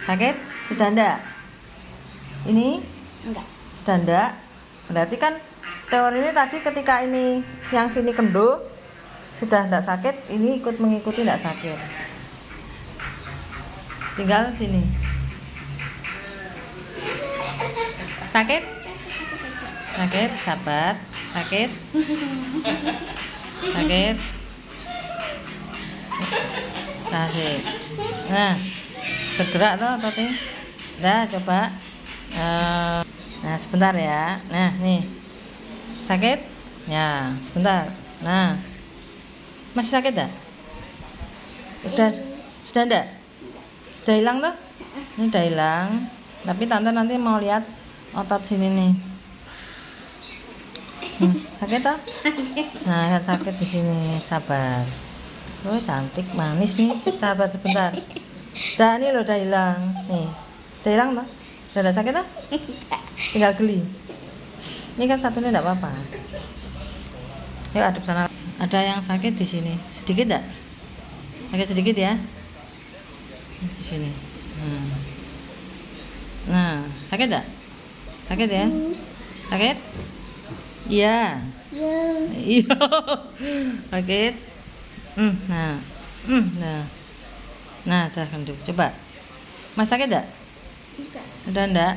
Sakit? Sudah enggak? Ini? Enggak. Sudah enggak? Berarti kan teorinya tadi ketika ini yang sini kendor sudah enggak sakit, ini ikut mengikuti enggak sakit. Tinggal sini. Sakit? Sakit, sabar. Sakit? Sakit? Sakit. Nah, bergerak toh tadi. Nah, coba. Nah, sebentar ya. Nah, nih. Sakit? Ya, sebentar. Nah. Masih sakit enggak? Sudah enggak? Sudah hilang toh? Ini udah hilang. Tapi tante nanti mau lihat otot sini nih. Sakit toh? Nah, sakit di sini. Sabar. Oh, cantik, manis nih. Sabar sebentar. Dah, ini loh udah hilang. Nih. Udah hilang toh? Udah sakit toh? Tinggal geli. Ini kan satunya enggak apa-apa. Yuk adep sana. Ada yang sakit di sini. Sedikit enggak? Sakit sedikit ya. Di sini. Nah, sakit enggak? Sakit ya? Sakit? Iya. Iya. Sakit. Nah. Nah. Nah, udah kendor. Coba. Mas sakit enggak? Enggak. Udah enggak?